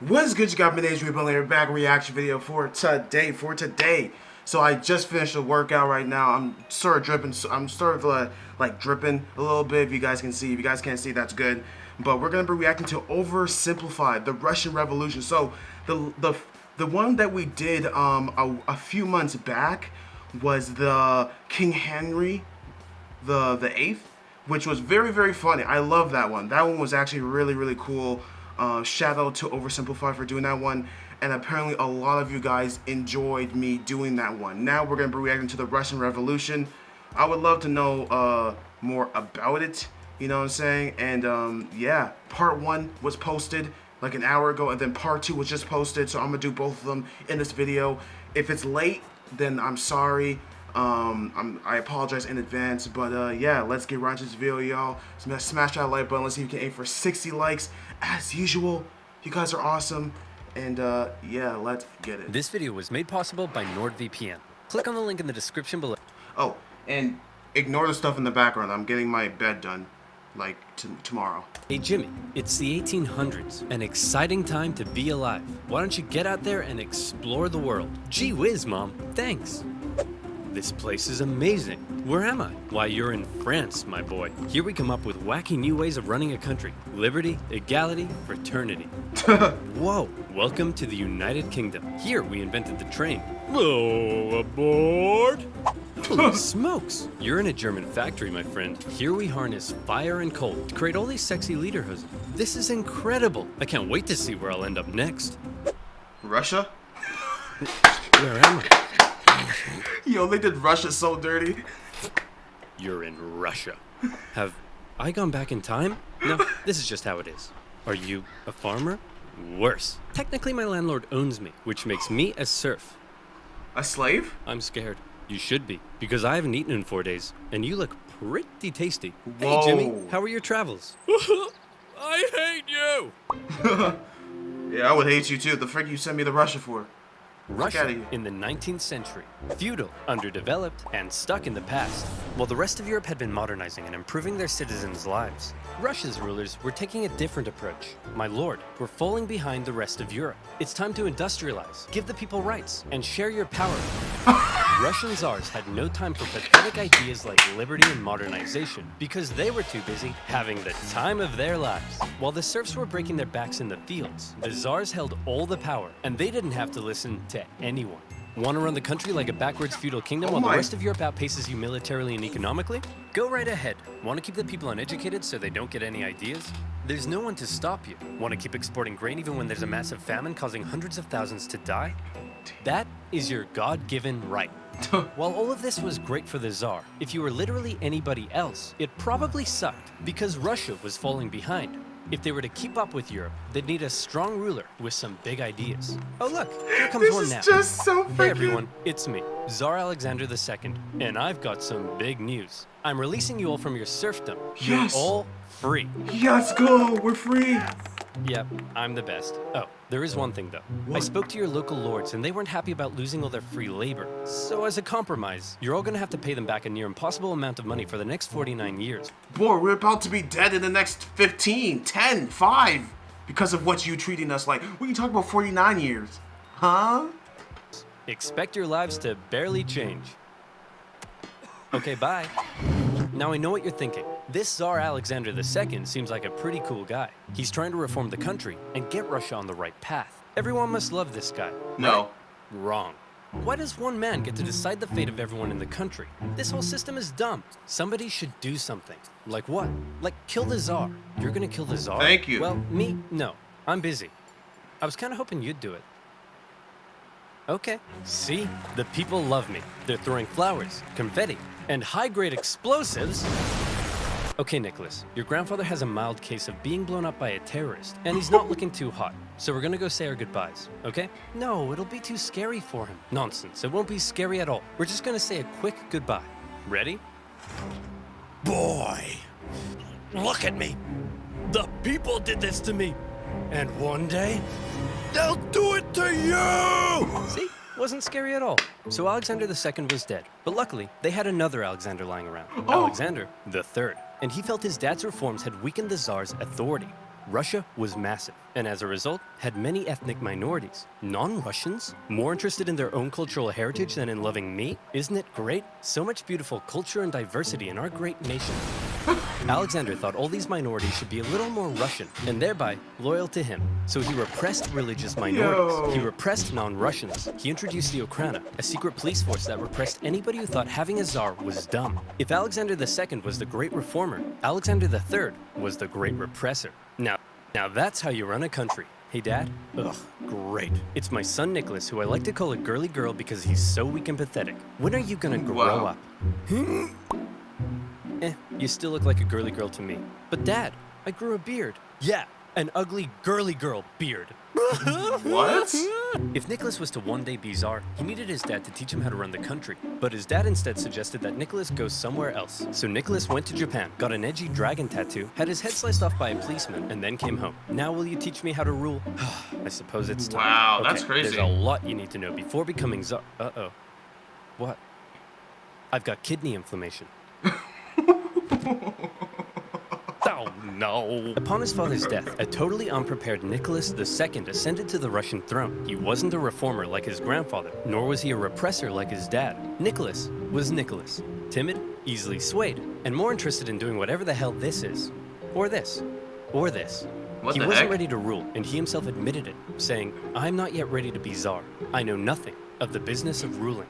What is good, you got? My name's Rebuilding here, back reaction video for today. So I just finished a workout right now. I'm sort of dripping. I'm sort of like dripping a little bit. If you guys can see, if you guys can't see, that's good. But we're gonna be reacting to OverSimplified, the Russian Revolution. So the one that we did a few months back was the King Henry the eighth, which was very funny. I love that one. That one was actually really cool. Shout out to Oversimplified for doing that one, and apparently a lot of you guys enjoyed me doing that one. Now we're going to be reacting to the Russian Revolution. I would love to know more about it, you know what I'm saying? And yeah, part 1 was posted like an hour ago, and then part 2 was just posted, so I'm going to do both of them in this video. If it's late, then I'm sorry. I apologize in advance, but yeah, let's get right into this video, y'all. Smash that like button. Let's see if we can aim for 60 likes as usual. You guys are awesome, and yeah, let's get it. This video was made possible by NordVPN. Click on the link in the description below. Oh, and ignore the stuff in the background. I'm getting my bed done like tomorrow. Hey Jimmy, it's the 1800s, an exciting time to be alive. Why don't you get out there and explore the world? Gee whiz, Mom, thanks. This place is amazing. Where am I? Why, you're in France, my boy. Here we come up with wacky new ways of running a country. Liberty, equality, fraternity. Whoa, welcome to the United Kingdom. Here we invented the train. Hello, aboard. Holy smokes! You're in a German factory, my friend. Here we harness fire and coal to create all these sexy lederhosen. This is incredible. I can't wait to see where I'll end up next. Russia? Where am I? Yo, they did Russia so dirty. You're in Russia. Have I gone back in time? No, this is just how it is. Are you a farmer? Worse. Technically, my landlord owns me, which makes me a serf. A slave? I'm scared. You should be, because I haven't eaten in 4 days, and you look pretty tasty. Whoa. Hey, Jimmy, how are your travels? I hate you! Yeah, I would hate you too. The frick you sent me to Russia for? Russia in the 19th century, feudal, underdeveloped, and stuck in the past. While the rest of Europe had been modernizing and improving their citizens' lives, Russia's rulers were taking a different approach. My lord, we're falling behind the rest of Europe. It's time to industrialize, give the people rights, and share your power. Russian czars had no time for pathetic ideas like liberty and modernization because they were too busy having the time of their lives. While the serfs were breaking their backs in the fields, the czars held all the power, and they didn't have to listen to anyone. Want to run the country like a backwards feudal kingdom while the rest of Europe outpaces you militarily and economically? Go right ahead. Want to keep the people uneducated so they don't get any ideas? There's no one to stop you. Want to keep exporting grain even when there's a massive famine causing hundreds of thousands to die? That is your God-given right. While all of this was great for the Tsar, if you were literally anybody else, it probably sucked because Russia was falling behind. If they were to keep up with Europe, they'd need a strong ruler with some big ideas. Oh look, here comes one now. This is just so freaking... Hey everyone, it's me, Tsar Alexander II, and I've got some big news. I'm releasing you all from your serfdom. Yes. You're all free. Let's go, we're free. Yep, I'm the best. Oh, there is one thing though. What? I spoke to your local lords and they weren't happy about losing all their free labor. So as a compromise, you're all gonna have to pay them back a near impossible amount of money for the next 49 years. Boy, we're about to be dead in the next 15, 10, 5 because of what you treating us like. We can talk about 49 years. Huh? Expect your lives to barely change. Okay, bye. Now I know what you're thinking. This Tsar Alexander II seems like a pretty cool guy. He's trying to reform the country and get Russia on the right path. Everyone must love this guy. No. Right? Wrong. Why does one man get to decide the fate of everyone in the country? This whole system is dumb. Somebody should do something. Like what? Like kill the Tsar. You're gonna kill the Tsar? Thank you. Well, me? No. I'm busy. I was kind of hoping you'd do it. Okay. See? The people love me. They're throwing flowers, confetti, and high-grade explosives. Okay, Nicholas, your grandfather has a mild case of being blown up by a terrorist, and he's not looking too hot. So we're gonna go say our goodbyes, okay? No, it'll be too scary for him. Nonsense, it won't be scary at all. We're just gonna say a quick goodbye. Ready? Boy, look at me. The people did this to me. And one day, they'll do it to you! See? Wasn't scary at all. So Alexander II was dead, but luckily they had another Alexander lying around, Alexander III, and he felt his dad's reforms had weakened the Tsar's authority. Russia was massive, and as a result, had many ethnic minorities. Non-Russians? More interested in their own cultural heritage than in loving me? Isn't it great? So much beautiful culture and diversity in our great nation. Alexander thought all these minorities should be a little more Russian, and thereby loyal to him. So he repressed religious minorities. He repressed non-Russians. He introduced the Okhrana, a secret police force that repressed anybody who thought having a czar was dumb. If Alexander II was the great reformer, Alexander III was the great repressor. Now that's how you run a country. Hey, Dad? Ugh, great. It's my son Nicholas, who I like to call a girly girl because he's so weak and pathetic. When are you gonna grow up? You still look like a girly girl to me. But Dad, I grew a beard. Yeah, an ugly girly girl beard. What? If Nicholas was to one day be czar, he needed his dad to teach him how to run the country. But his dad instead suggested that Nicholas go somewhere else. So Nicholas went to Japan, got an edgy dragon tattoo, had his head sliced off by a policeman, and then came home. Now will you teach me how to rule? I suppose it's time. Wow, that's crazy. There's a lot you need to know before becoming czar. Uh-oh. What? I've got kidney inflammation. Oh no! Upon his father's death, a totally unprepared Nicholas II ascended to the Russian throne. He wasn't a reformer like his grandfather, nor was he a repressor like his dad. Nicholas was Nicholas. Timid, easily swayed, and more interested in doing whatever the hell this is. Or this. Or this. He wasn't ready to rule, and he himself admitted it, saying, "I'm not yet ready to be czar. I know nothing of the business of ruling."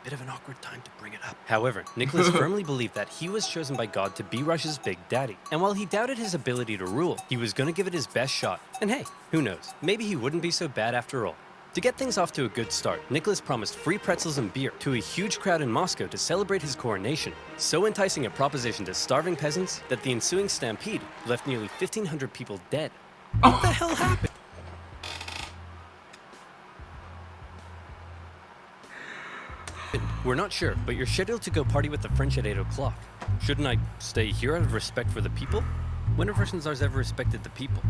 Bit of an awkward time to bring it up. However, Nicholas firmly believed that he was chosen by God to be Russia's big daddy. And while he doubted his ability to rule, he was gonna give it his best shot. And hey, who knows? Maybe he wouldn't be so bad after all. To get things off to a good start, Nicholas promised free pretzels and beer to a huge crowd in Moscow to celebrate his coronation. So enticing a proposition to starving peasants that the ensuing stampede left nearly 1,500 people dead. What the hell happened? We're not sure, but you're scheduled to go party with the French at 8 o'clock. Shouldn't I stay here out of respect for the people? When have Russian czars ever respected the people?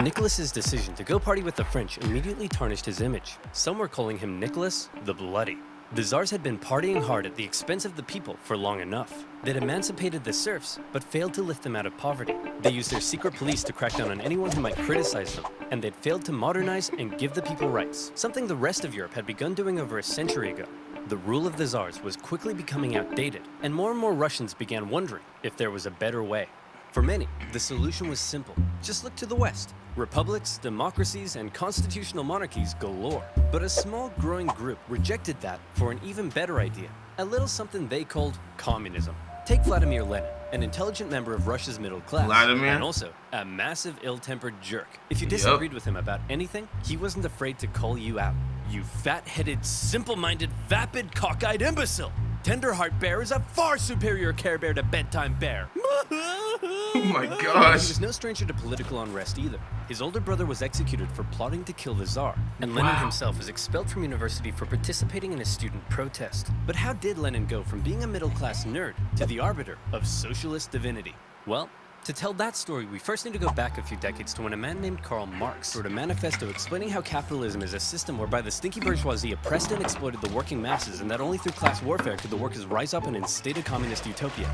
Nicholas's decision to go party with the French immediately tarnished his image. Some were calling him Nicholas the Bloody. The czars had been partying hard at the expense of the people for long enough. They'd emancipated the serfs, but failed to lift them out of poverty. They used their secret police to crack down on anyone who might criticize them, and they'd failed to modernize and give the people rights, something the rest of Europe had begun doing over a century ago. The rule of the czars was quickly becoming outdated, and more Russians began wondering if there was a better way. For many, the solution was simple. Just look to the West. Republics, democracies, and constitutional monarchies galore. But a small growing group rejected that for an even better idea, a little something they called communism. Take Vladimir Lenin, an intelligent member of Russia's middle class, and also a massive ill-tempered jerk. If you disagreed with him about anything, he wasn't afraid to call you out. You fat-headed, simple-minded, vapid, cockeyed imbecile! Tenderheart Bear is a far superior Care Bear to Bedtime Bear. Oh my gosh. He was no stranger to political unrest either. His older brother was executed for plotting to kill the Tsar, and Lenin himself was expelled from university for participating in a student protest. But how did Lenin go from being a middle-class nerd to the arbiter of socialist divinity? Well, to tell that story, we first need to go back a few decades to when a man named Karl Marx wrote a manifesto explaining how capitalism is a system whereby the stinky bourgeoisie oppressed and exploited the working masses, and that only through class warfare could the workers rise up and instate a communist utopia.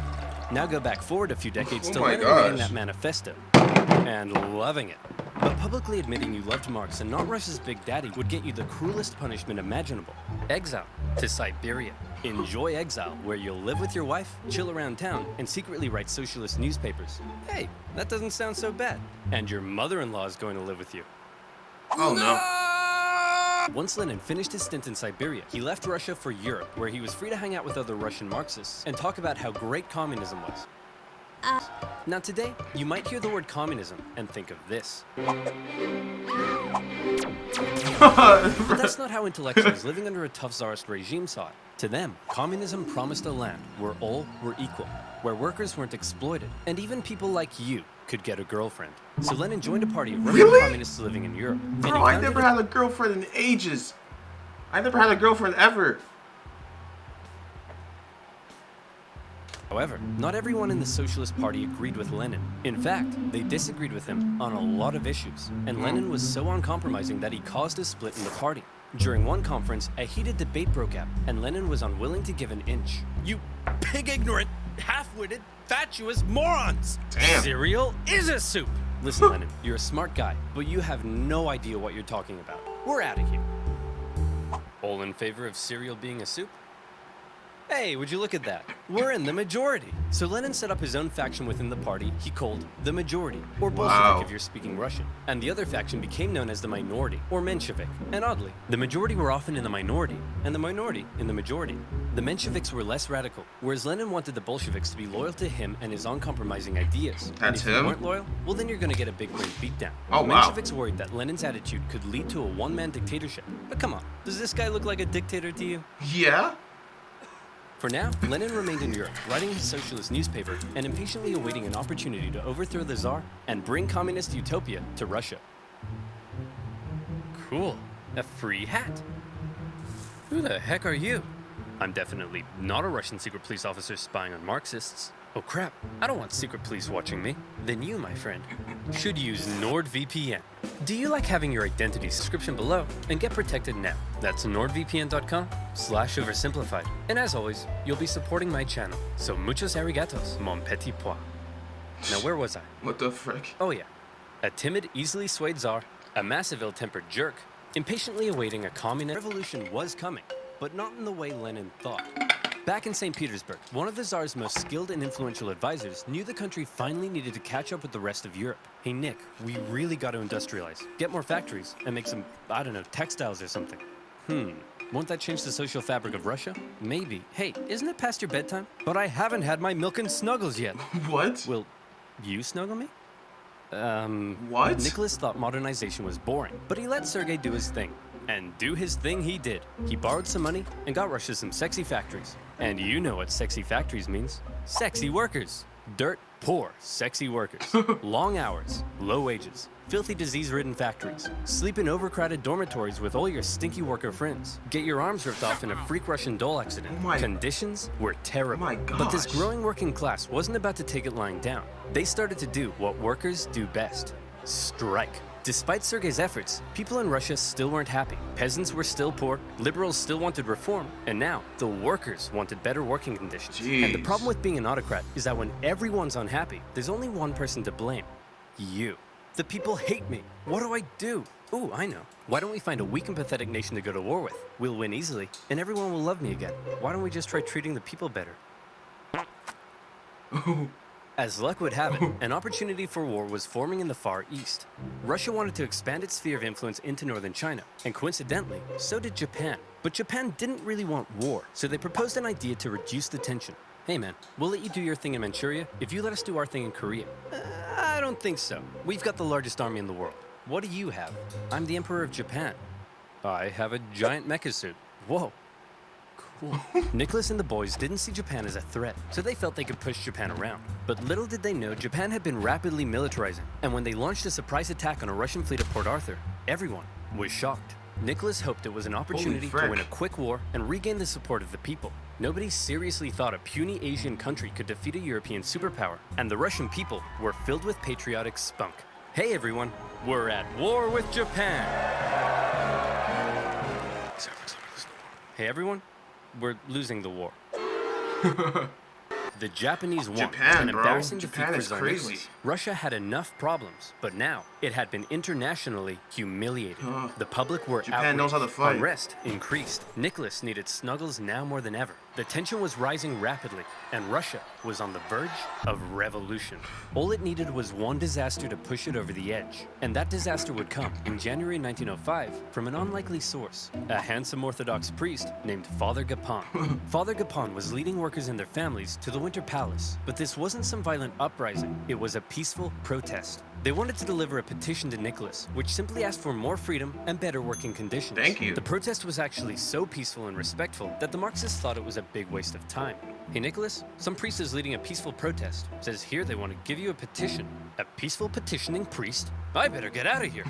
Now go back forward a few decades to Lenin reading that manifesto and loving it. But publicly admitting you loved Marx and not Russia's big daddy would get you the cruelest punishment imaginable: exile to Siberia. Enjoy exile, where you'll live with your wife, chill around town, and secretly write socialist newspapers. Hey, that doesn't sound so bad. And your mother-in-law is going to live with you. Oh no. Once Lenin finished his stint in Siberia, he left Russia for Europe, where he was free to hang out with other Russian Marxists and talk about how great communism was. Now today, you might hear the word communism and think of this. But that's not how intellectuals living under a tough czarist regime saw it. To them, communism promised a land where all were equal, where workers weren't exploited, and even people like you could get a girlfriend. So Lenin joined a party of Russian communists living in Europe. Bro, I never had a girlfriend in ages. I never had a girlfriend ever. However, not everyone in the Socialist Party agreed with Lenin. In fact, they disagreed with him on a lot of issues, and Lenin was so uncompromising that he caused a split in the party. During one conference, a heated debate broke out, and Lenin was unwilling to give an inch. You pig ignorant, half-witted, fatuous morons. Damn. Cereal is a soup. Listen, Lennon, you're a smart guy, but you have no idea what you're talking about. We're out of here. All in favor of cereal being a soup? Hey, would you look at that? We're in the majority. So Lenin set up his own faction within the party he called the Majority, or Bolshevik if you're speaking Russian. And the other faction became known as the Minority, or Menshevik. And oddly, the majority were often in the minority, and the minority in the majority. The Mensheviks were less radical, whereas Lenin wanted the Bolsheviks to be loyal to him and his uncompromising ideas. That's and if him? you weren't loyal, well then you're gonna get a big brain beatdown. Oh, the wow. Mensheviks worried that Lenin's attitude could lead to a one-man dictatorship. But come on, does this guy look like a dictator to you? Yeah? For now, Lenin remained in Europe, writing his socialist newspaper and impatiently awaiting an opportunity to overthrow the Tsar and bring communist utopia to Russia. Cool. A free hat. Who the heck are you? I'm definitely not a Russian secret police officer spying on Marxists. Oh crap, I don't want secret police watching me. Then you, my friend, should use NordVPN. Do you like having your identity description below and get protected now? That's nordvpn.com/oversimplified. And as always, you'll be supporting my channel. So muchos arigatos, mon petit pois. Now where was I? What the frick? Oh yeah, a timid, easily swayed Tsar, a massive ill-tempered jerk, impatiently awaiting a communist revolution was coming, but not in the way Lenin thought. Back in St. Petersburg, one of the Tsar's most skilled and influential advisors knew the country finally needed to catch up with the rest of Europe. Hey Nick, we really got to industrialize, get more factories, and make some, I don't know, textiles or something. Won't that change the social fabric of Russia? Maybe. Hey, isn't it past your bedtime? But I haven't had my milk and snuggles yet. What? Will you snuggle me? What? Nicholas thought modernization was boring, but he let Sergei do his thing. And do his thing he did. He borrowed some money and got Russia some sexy factories. And you know what sexy factories means. Sexy workers. Dirt poor, sexy workers. Long hours, low wages. Filthy disease-ridden factories. Sleep in overcrowded dormitories with all your stinky worker friends. Get your arms ripped off in a freak Russian doll accident. Conditions were terrible. But this growing working class wasn't about to take it lying down. They started to do what workers do best. Strike. Despite Sergei's efforts, people in Russia still weren't happy. Peasants were still poor, liberals still wanted reform, and now the workers wanted better working conditions. Jeez. And the problem with being an autocrat is that when everyone's unhappy, there's only one person to blame. You. The people hate me. What do I do? Ooh, I know. Why don't we find a weak and pathetic nation to go to war with? We'll win easily, and everyone will love me again. Why don't we just try treating the people better? As luck would have it, an opportunity for war was forming in the Far East. Russia wanted to expand its sphere of influence into northern China, and coincidentally, so did Japan. But Japan didn't really want war, so they proposed an idea to reduce the tension. Hey man, we'll let you do your thing in Manchuria if you let us do our thing in Korea. I don't think so. We've got the largest army in the world. What do you have? I'm the Emperor of Japan. I have a giant mecha suit. Whoa. Cool. Nicholas and the boys didn't see Japan as a threat, so they felt they could push Japan around. But little did they know Japan had been rapidly militarizing, and when they launched a surprise attack on a Russian fleet at Port Arthur, everyone was shocked. Nicholas hoped it was an opportunity to win a quick war and regain the support of the people. Nobody seriously thought a puny Asian country could defeat a European superpower, and the Russian people were filled with patriotic spunk. Hey everyone, we're at war with Japan! Hey everyone, we're losing the war. The Japanese won. An embarrassing defeat for Tsar Nicholas. Russia had enough problems, but now it had been internationally humiliated. The public were Japan knows how to fight. Unrest increased. Nicholas needed snuggles now more than ever. The tension was rising rapidly, and Russia was on the verge of revolution. All it needed was one disaster to push it over the edge. And that disaster would come in January 1905 from an unlikely source, a handsome Orthodox priest named Father Gapon. Father Gapon was leading workers and their families to the Winter Palace, but this wasn't some violent uprising, it was a peaceful protest. They wanted to deliver a petition to Nicholas, which simply asked for more freedom and better working conditions. Thank you. The protest was actually so peaceful and respectful that the Marxists thought it was a big waste of time. Hey Nicholas, some priest is leading a peaceful protest. Says here they want to give you a petition. A peaceful petitioning priest? I better get out of here.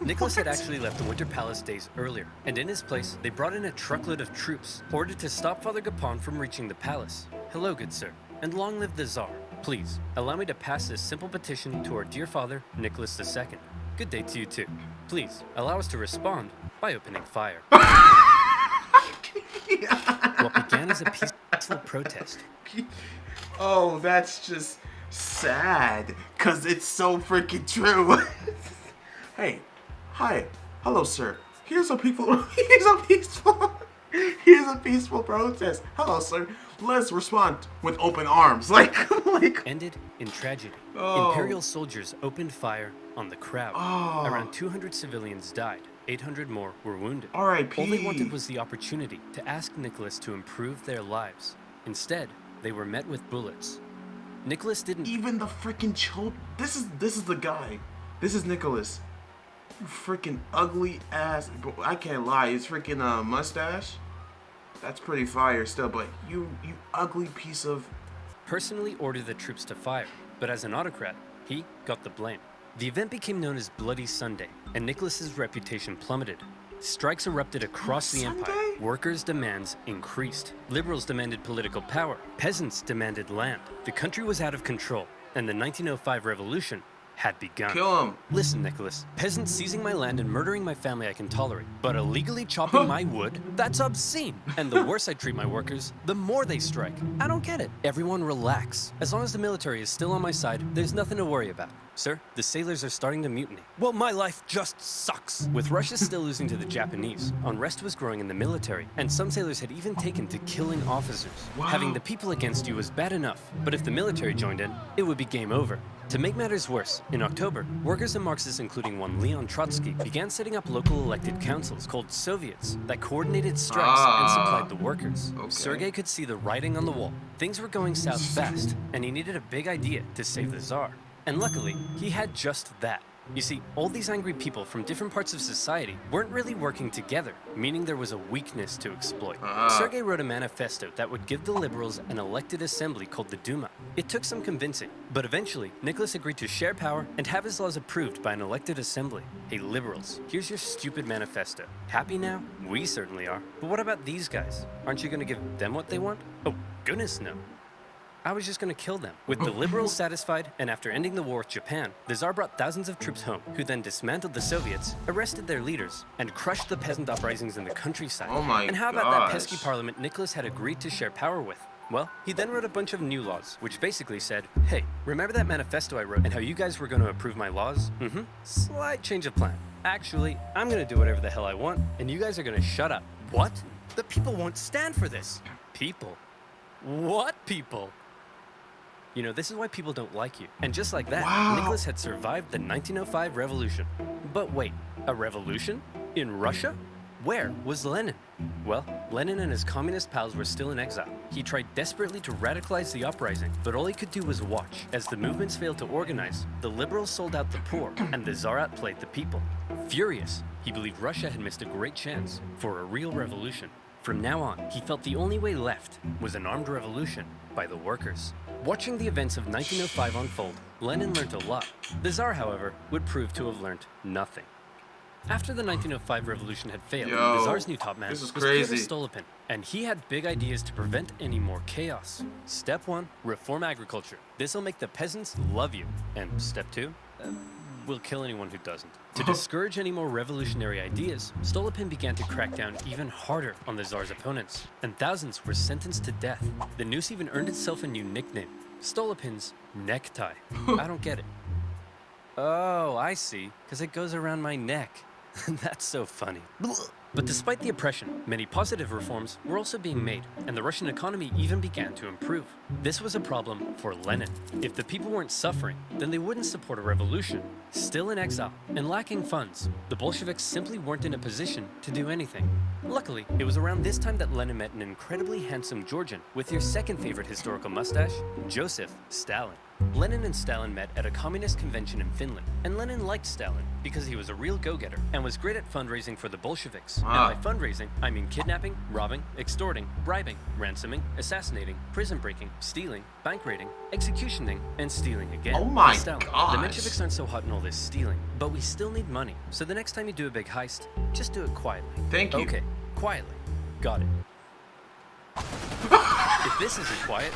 Nicholas had actually left the Winter Palace days earlier, and in his place, they brought in a truckload of troops, ordered to stop Father Gapon from reaching the palace. Hello, good sir, and long live the Tsar. Please, allow me to pass this simple petition to our dear father, Nicholas II. Good day to you too. Please, allow us to respond by opening fire. What began as a peaceful protest. Oh, that's just sad, cause it's so freaking true. Hey, hi, hello, sir. Here's a peaceful protest. Hello, sir. Let's respond with open arms, like. Ended in tragedy. Oh. Imperial soldiers opened fire on the crowd. Oh. Around 200 civilians died. 800 more were wounded. R.I.P. All they wanted was the opportunity to ask Nicholas to improve their lives. Instead, they were met with bullets. Nicholas didn't... Even the freaking children. This is the guy. This is Nicholas. You freaking ugly ass. I can't lie. His freaking mustache. That's pretty fire still, but you ugly piece of... personally ordered the troops to fire, but as an autocrat, he got the blame. The event became known as Bloody Sunday, and Nicholas's reputation plummeted. Strikes erupted across the empire. Workers' demands increased. Liberals demanded political power. Peasants demanded land. The country was out of control, and the 1905 revolution had begun. Kill him. Listen, Nicholas. Peasants seizing my land and murdering my family I can tolerate. But illegally chopping my wood? That's obscene. And the worse I treat my workers, the more they strike. I don't get it. Everyone relax. As long as the military is still on my side, there's nothing to worry about. Sir, the sailors are starting to mutiny. Well, my life just sucks. With Russia still losing to the Japanese, unrest was growing in the military, and some sailors had even taken to killing officers. Wow. Having the people against you was bad enough, but if the military joined in, it would be game over. To make matters worse, in October, workers and Marxists, including one Leon Trotsky, began setting up local elected councils called Soviets that coordinated strikes and supplied the workers. Okay. Sergei could see the writing on the wall. Things were going south fast, and he needed a big idea to save the Tsar. And luckily, he had just that. You see, all these angry people from different parts of society weren't really working together, meaning there was a weakness to exploit. Sergei wrote a manifesto that would give the liberals an elected assembly called the Duma. It took some convincing, but eventually, Nicholas agreed to share power and have his laws approved by an elected assembly. Hey, liberals, here's your stupid manifesto. Happy now? We certainly are. But what about these guys? Aren't you gonna give them what they want? Oh, goodness no. I was just going to kill them. With the liberals satisfied, and after ending the war with Japan, the Tsar brought thousands of troops home, who then dismantled the Soviets, arrested their leaders, and crushed the peasant uprisings in the countryside. Oh my And how about that gosh. pesky parliament Nicholas had agreed to share power with? Well, he then wrote a bunch of new laws, which basically said, hey, remember that manifesto I wrote and how you guys were going to approve my laws? Slight change of plan. Actually, I'm going to do whatever the hell I want, and you guys are going to shut up. What? The people won't stand for this. People? What people? You know, this is why people don't like you. And just like that, Wow. Nicholas had survived the 1905 revolution. But wait, a revolution? In Russia? Where was Lenin? Well, Lenin and his communist pals were still in exile. He tried desperately to radicalize the uprising, but all he could do was watch. As the movements failed to organize, the liberals sold out the poor, and the Tsar outplayed the people. Furious, he believed Russia had missed a great chance for a real revolution. From now on, he felt the only way left was an armed revolution by the workers. Watching the events of 1905 unfold, Lenin learned a lot. The Tsar, however, would prove to have learned nothing. After the 1905 revolution had failed, the Tsar's new top man this was is Pyotr crazy. Stolypin, and he had big ideas to prevent any more chaos. Step 1, reform agriculture. This'll make the peasants love you. And step 2, we'll kill anyone who doesn't. To discourage any more revolutionary ideas, Stolypin began to crack down even harder on the Tsar's opponents, and thousands were sentenced to death. The noose even earned itself a new nickname, Stolypin's necktie. I don't get it. Oh, I see, because it goes around my neck. That's so funny. But despite the oppression, many positive reforms were also being made, and the Russian economy even began to improve. This was a problem for Lenin. If the people weren't suffering, then they wouldn't support a revolution. Still in exile and lacking funds, the Bolsheviks simply weren't in a position to do anything. Luckily, it was around this time that Lenin met an incredibly handsome Georgian with your second favorite historical mustache, Joseph Stalin. Lenin and Stalin met at a communist convention in Finland, and Lenin liked Stalin because he was a real go-getter and was great at fundraising for the Bolsheviks. And by fundraising, I mean kidnapping, robbing, extorting, bribing, ransoming, assassinating, prison breaking, stealing, bank raiding, executioning, and stealing again. Oh my Stalin, gosh. the Mensheviks aren't so hot in all this stealing, but we still need money. So the next time you do a big heist, just do it quietly. Thank you. Okay, quietly. Got it. If this isn't quiet,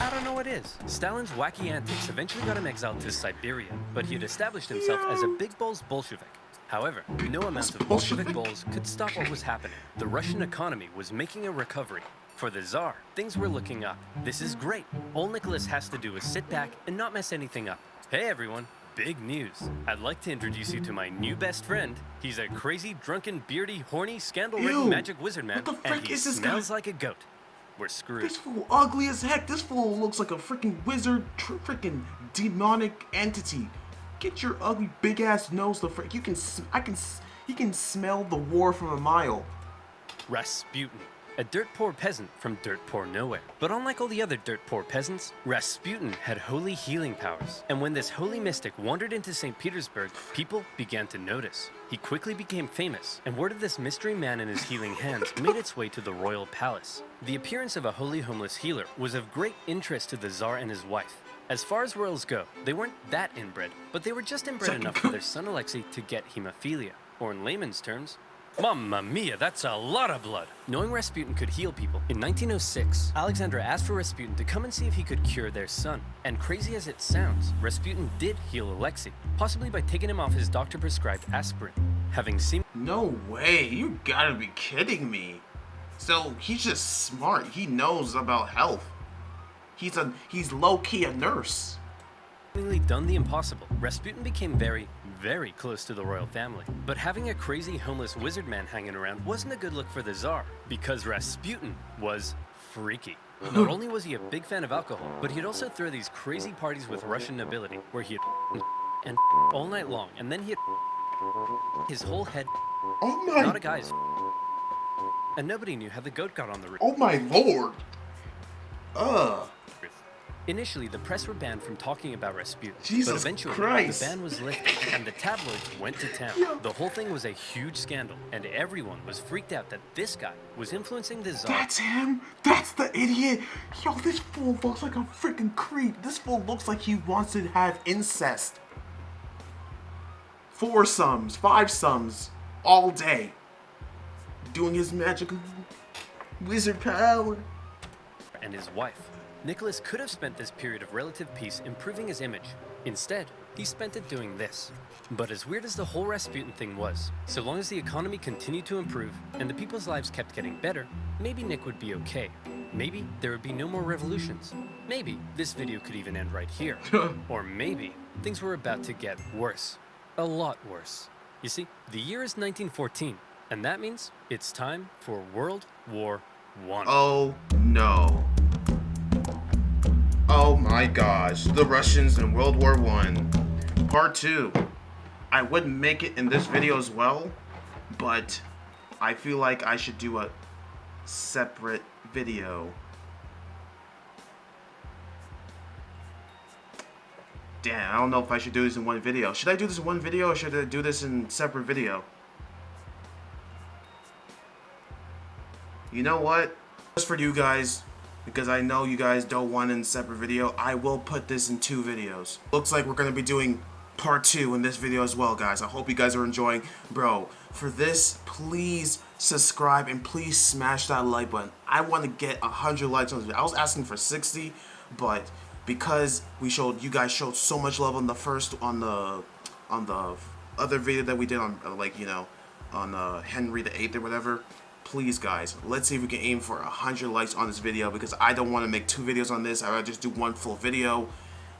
I don't know what is. Stalin's wacky antics eventually got him exiled to Siberia, but he had established himself as a big balls Bolshevik. However, no amount of Bolshevik bulls could stop what was happening. The Russian economy was making a recovery. For the Tsar, things were looking up. This is great. All Nicholas has to do is sit back and not mess anything up. Hey everyone, big news. I'd like to introduce you to my new best friend. He's a crazy, drunken, beardy, horny, scandal-ridden magic wizard man, and he smells like a goat. We're screwed. This fool ugly as heck. This fool looks like a freaking wizard, freaking demonic entity. Get your ugly big ass nose the frick. You can smell the war from a mile. Rasputin, a dirt poor peasant from dirt poor nowhere. But unlike all the other dirt poor peasants, Rasputin had holy healing powers. And when this holy mystic wandered into St. Petersburg, people began to notice. He quickly became famous, and word of this mystery man and his healing hands made its way to the royal palace. The appearance of a holy homeless healer was of great interest to the Tsar and his wife. As far as royals go, they weren't that inbred, but they were just inbred enough for their son Alexei to get hemophilia, or in layman's terms, Mamma mia, that's a lot of blood. Knowing Rasputin could heal people, in 1906, Alexandra asked for Rasputin to come and see if he could cure their son. And crazy as it sounds, Rasputin did heal Alexei, possibly by taking him off his doctor-prescribed aspirin. Having seen— No way, you gotta be kidding me. So he's just smart. He knows about health. He's low-key a nurse. done the impossible, Rasputin became very, very close to the royal family. But having a crazy homeless wizard man hanging around wasn't a good look for the Tsar, because Rasputin was freaky. Not only was he a big fan of alcohol, but he'd also throw these crazy parties with Russian nobility, where he'd and all night long, and then he'd his whole head, not a guy's, and nobody knew how the goat got on the roof. Oh my lord! Initially, the press were banned from talking about Rasputin, Jesus but eventually Christ. the ban was lifted, and the tabloids went to town. The whole thing was a huge scandal, and everyone was freaked out that this guy was influencing the Tsar. That's him? That's the idiot? Yo, this fool looks like a freaking creep. This fool looks like he wants to have incest. 4-sums, 5-sums, all day. Doing his magical wizard power. And his wife. Nicholas could have spent this period of relative peace improving his image. Instead, he spent it doing this. But as weird as the whole Rasputin thing was, so long as the economy continued to improve and the people's lives kept getting better, maybe Nick would be okay. Maybe there would be no more revolutions. Maybe this video could even end right here. Or maybe things were about to get worse. A lot worse. You see, the year is 1914, and that means it's time for World War I. Oh no. Oh my gosh, the Russians in World War I. Part 2. I would make it in this video as well, but I feel like I should do a separate video. Damn, I don't know if I should do this in one video. Should I do this in one video or should I do this in separate video? You know what? Just for you guys, because I know you guys don't want it in a separate video, I will put this in 2 videos. Looks like we're going to be doing part 2 in this video as well, guys. I hope you guys are enjoying. Bro, for this, please subscribe and please smash that like button. I want to get 100 likes on this video. I was asking for 60, but because you guys showed so much love on the other video that we did on on Henry VIII or whatever. Please, guys, let's see if we can aim for 100 likes on this video, because I don't want to make 2 videos on this. I'd rather just do 1 full video.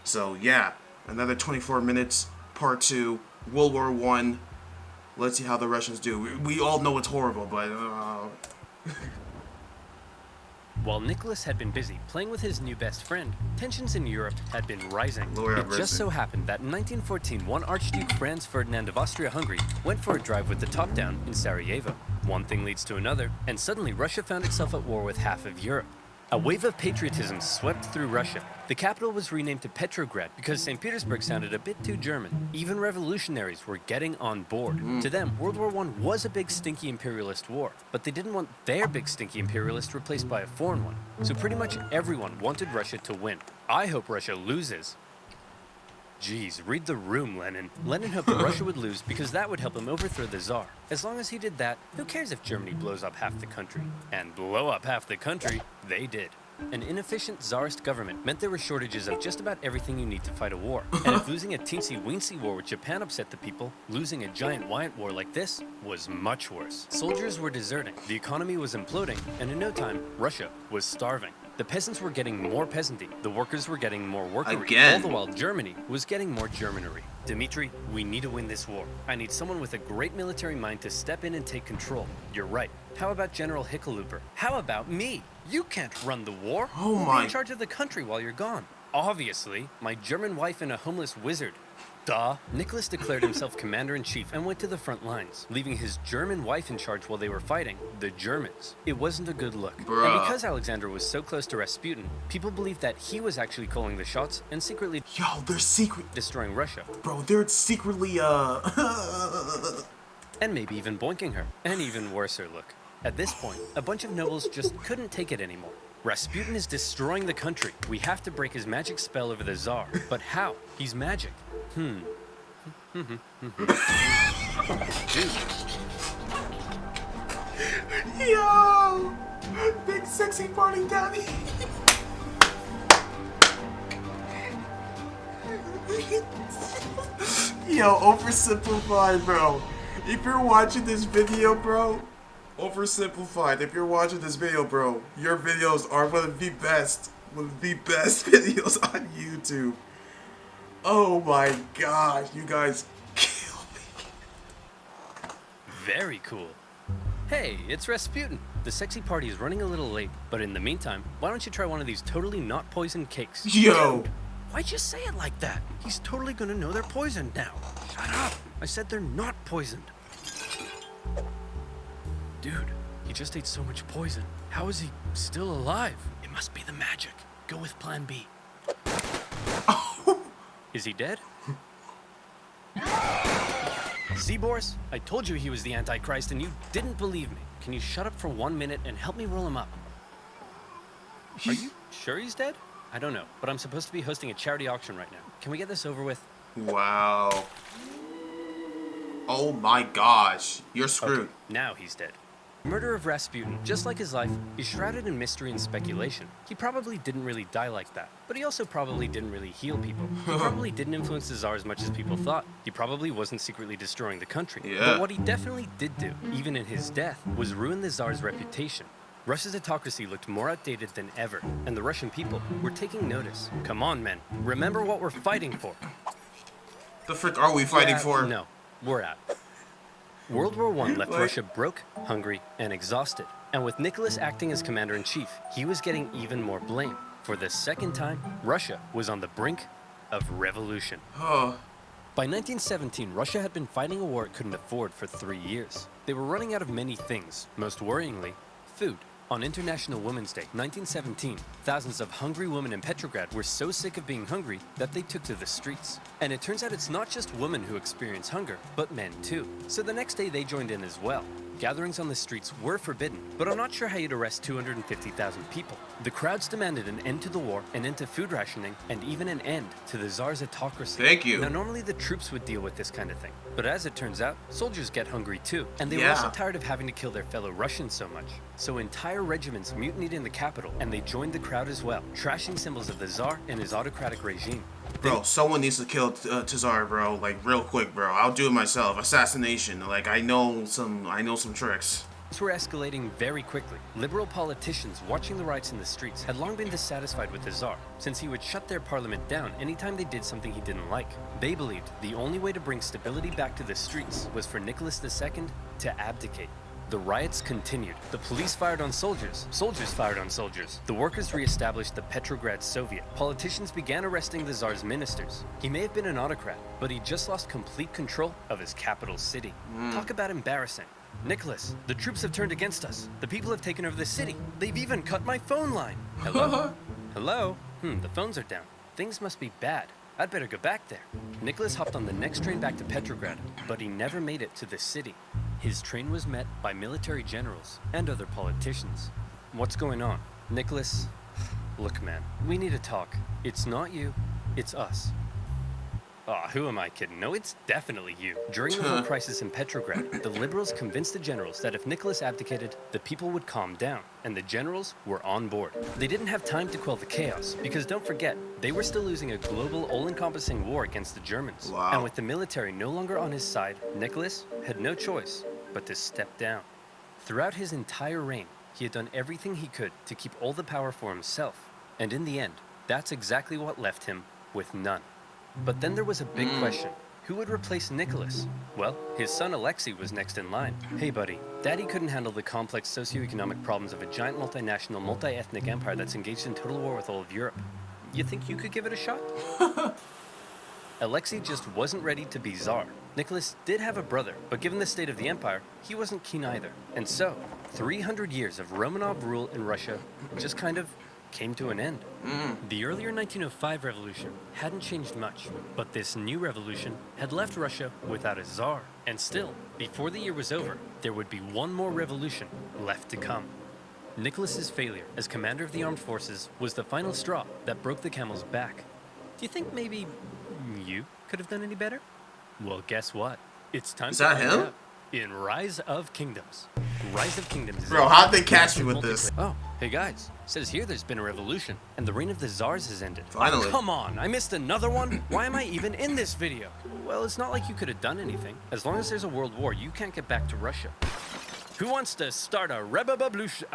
So yeah, another 24 minutes, part 2, World War I. Let's see how the Russians do. We all know it's horrible, but While Nicholas had been busy playing with his new best friend, tensions in Europe had been rising. It just so happened that in 1914, one Archduke Franz Ferdinand of Austria-Hungary went for a drive with the top down in Sarajevo. One thing leads to another, and suddenly Russia found itself at war with half of Europe. A wave of patriotism swept through Russia. The capital was renamed to Petrograd because St. Petersburg sounded a bit too German. Even revolutionaries were getting on board. To them, World War I was a big stinky imperialist war, but they didn't want their big stinky imperialist replaced by a foreign one. So pretty much everyone wanted Russia to win. I hope Russia loses. Jeez, read the room, Lenin. Lenin hoped that Russia would lose because that would help him overthrow the Tsar. As long as he did that, who cares if Germany blows up half the country? And blow up half the country, they did. An inefficient czarist government meant there were shortages of just about everything you need to fight a war. And if losing a teensy-weensy war with Japan upset the people, losing a giant Wyatt war like this was much worse. Soldiers were deserting, the economy was imploding, and in no time, Russia was starving. The peasants were getting more peasanty, the workers were getting more workery, Again. all the while Germany was getting more Germanery. Dmitri, we need to win this war. I need someone with a great military mind to step in and take control. You're right. How about General Hickenlooper? How about me? You can't run the war. Oh We'll my- be in charge of the country while you're gone. Obviously, my German wife and a homeless wizard. Duh. Nicholas declared himself commander-in-chief and went to the front lines, leaving his German wife in charge while they were fighting the Germans. It wasn't a good look. Bruh. And because Alexander was so close to Rasputin, people believed that he was actually calling the shots and secretly Yo, they're secret. destroying Russia, Bro, they're secretly, and maybe even boinking her. An even worser look. At this point, a bunch of nobles just couldn't take it anymore. Rasputin is destroying the country. We have to break his magic spell over the Tsar. But how? He's magic. Dude. Yo! Big sexy party daddy. Yo, oversimplified, bro. If you're watching this video, bro, oversimplified. If you're watching this video, bro, your videos are one of the best videos on YouTube. Oh my gosh, you guys kill me. Very cool. Hey, it's Rasputin. The sexy party is running a little late, but in the meantime, why don't you try one of these totally not poisoned cakes? Yo. Dude, why'd you say it like that? He's totally gonna know they're poisoned now. Shut up. I said they're not poisoned. Dude, he just ate so much poison. How is he still alive? It must be the magic. Go with plan B. Is he dead? See, Boris? I told you he was the Antichrist and you didn't believe me. Can you shut up for 1 minute and help me roll him up? Are you sure he's dead? I don't know, but I'm supposed to be hosting a charity auction right now. Can we get this over with? Wow. Oh my gosh. You're screwed. Okay, now he's dead. Murder of Rasputin, just like his life, is shrouded in mystery and speculation. He probably didn't really die like that, but he also probably didn't really heal people. He probably didn't influence the Tsar as much as people thought. He probably wasn't secretly destroying the country. Yeah. But what he definitely did do, even in his death, was ruin the Tsar's reputation. Russia's autocracy looked more outdated than ever, and the Russian people were taking notice. Come on, men. Remember what we're fighting for. The frick are we fighting for? No, we're out. World War I left Like- Russia broke, hungry, and exhausted. And with Nicholas acting as commander-in-chief, he was getting even more blame. For the second time, Russia was on the brink of revolution. Oh. By 1917, Russia had been fighting a war it couldn't afford for 3 years. They were running out of many things, most worryingly, food. On International Women's Day, 1917, thousands of hungry women in Petrograd were so sick of being hungry that they took to the streets. And it turns out it's not just women who experience hunger, but men too. So the next day they joined in as well. Gatherings on the streets were forbidden, but I'm not sure how you'd arrest 250,000 people. The crowds demanded an end to the war, an end to food rationing, and even an end to the Tsar's autocracy. Thank you. Now, normally the troops would deal with this kind of thing, but as it turns out, soldiers get hungry too, and they were Yeah. also tired of having to kill their fellow Russians so much. So entire regiments mutinied in the capital, and they joined the crowd as well, trashing symbols of the Tsar and his autocratic regime. Bro, someone needs to kill Tsar, bro. Like real quick, bro. I'll do it myself. Assassination. Like I know some tricks. Things were escalating very quickly. Liberal politicians watching the riots in the streets had long been dissatisfied with the Tsar, since he would shut their parliament down anytime they did something he didn't like. They believed the only way to bring stability back to the streets was for Nicholas II to abdicate. The riots continued. The police fired on soldiers. Soldiers fired on soldiers. The workers re-established the Petrograd Soviet. Politicians began arresting the Tsar's ministers. He may have been an autocrat, but he just lost complete control of his capital city. Talk about embarrassing. Nicholas, the troops have turned against us. The people have taken over the city. They've even cut my phone line. Hello? Hello? The phones are down. Things must be bad. I'd better go back there. Nicholas hopped on the next train back to Petrograd, but he never made it to the city. His train was met by military generals and other politicians. What's going on? Nicholas, look man, we need to talk. It's not you, it's us. Aw, who am I kidding? No, it's definitely you. During the whole crisis in Petrograd, the liberals convinced the generals that if Nicholas abdicated, the people would calm down, and the generals were on board. They didn't have time to quell the chaos, because don't forget, they were still losing a global, all-encompassing war against the Germans. Wow. And with the military no longer on his side, Nicholas had no choice but to step down. Throughout his entire reign, he had done everything he could to keep all the power for himself, and in the end, that's exactly what left him with none. But then there was a big question. Who would replace Nicholas? Well, his son Alexei was next in line. Hey buddy, Daddy couldn't handle the complex socioeconomic problems of a giant multinational, multi-ethnic empire that's engaged in total war with all of Europe. You think you could give it a shot? Alexei just wasn't ready to be Tsar. Nicholas did have a brother, but given the state of the empire, he wasn't keen either. And so, 300 years of Romanov rule in Russia just kind of came to an end. The earlier 1905 revolution hadn't changed much, but this new revolution had left Russia without a Tsar. And still, before the year was over, there would be one more revolution left to come. Nicholas's failure as commander of the armed forces was the final straw that broke the camel's back. Do you think maybe you could have done any better? Well, guess what? It's time to find out in Rise of Kingdoms. Rise of Kingdoms is Bro, how'd they catch me with this? Oh, hey guys. Says here there's been a revolution, and the reign of the Tsars has ended. Finally. Oh, come on, I missed another one? Why am I even in this video? Well, it's not like you could have done anything. As long as there's a world war, you can't get back to Russia. Who wants to start a revolution?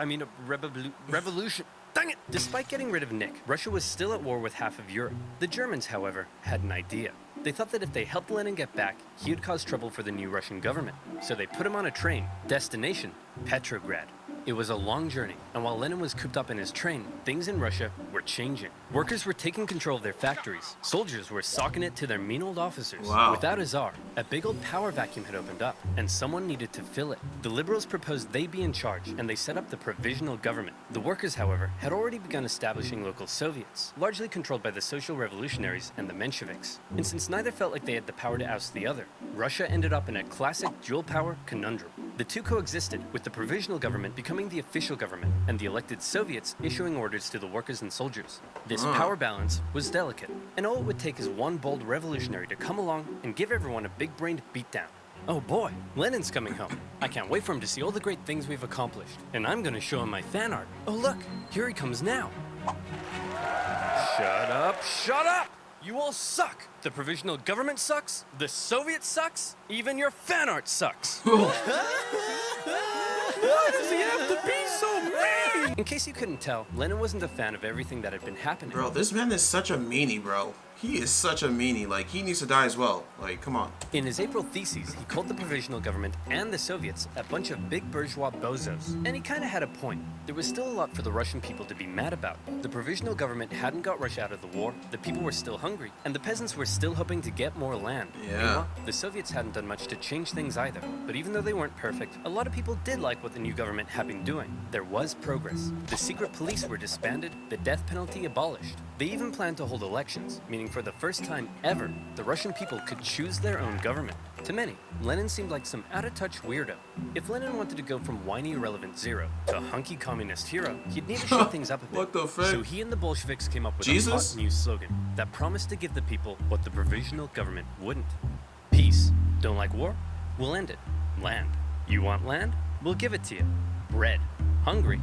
Dang it! Despite getting rid of Nick, Russia was still at war with half of Europe. The Germans, however, had an idea. They thought that if they helped Lenin get back, he would cause trouble for the new Russian government. So they put him on a train. Destination, Petrograd. It was a long journey, and while Lenin was cooped up in his train, things in Russia were changing. Workers were taking control of their factories. Soldiers were socking it to their mean old officers. Wow. Without a Tsar, a big old power vacuum had opened up, and someone needed to fill it. The liberals proposed they be in charge, and they set up the provisional government. The workers, however, had already begun establishing local Soviets, largely controlled by the social revolutionaries and the Mensheviks. And since neither felt like they had the power to oust the other, Russia ended up in a classic dual-power conundrum. The two coexisted, with the provisional government becoming the official government, and the elected Soviets issuing orders to the workers and soldiers. This power balance was delicate, and all it would take is one bold revolutionary to come along and give everyone a big-brained beatdown. Oh boy, Lenin's coming home. I can't wait for him to see all the great things we've accomplished, and I'm gonna show him my fan art. Oh look, here he comes now. Shut up, shut up! You all suck! The provisional government sucks, the Soviet sucks, even your fan art sucks! Why does he have to be so mean? In case you couldn't tell, Lenin wasn't a fan of everything that had been happening. Bro, this man is such a meanie, bro. He is such a meanie. Like, he needs to die as well. Like, come on. In his April theses, he called the provisional government and the Soviets a bunch of big bourgeois bozos. And he kind of had a point. There was still a lot for the Russian people to be mad about. The provisional government hadn't got Russia out of the war, the people were still hungry, and the peasants were still hoping to get more land. Yeah. Meanwhile, the Soviets hadn't done much to change things either. But even though they weren't perfect, a lot of people did like what the new government had been doing. There was progress. The secret police were disbanded, the death penalty abolished. They even planned to hold elections, meaning for the first time ever, the Russian people could choose their own government. To many, Lenin seemed like some out-of-touch weirdo. If Lenin wanted to go from whiny irrelevant zero to a hunky communist hero, he'd need to shake things up a bit. What the frick? So he and the Bolsheviks came up with Jesus? a hot new slogan that promised to give the people what the provisional government wouldn't. Peace. Don't like war? We'll end it. Land. You want land? We'll give it to you. Bread. Hungry?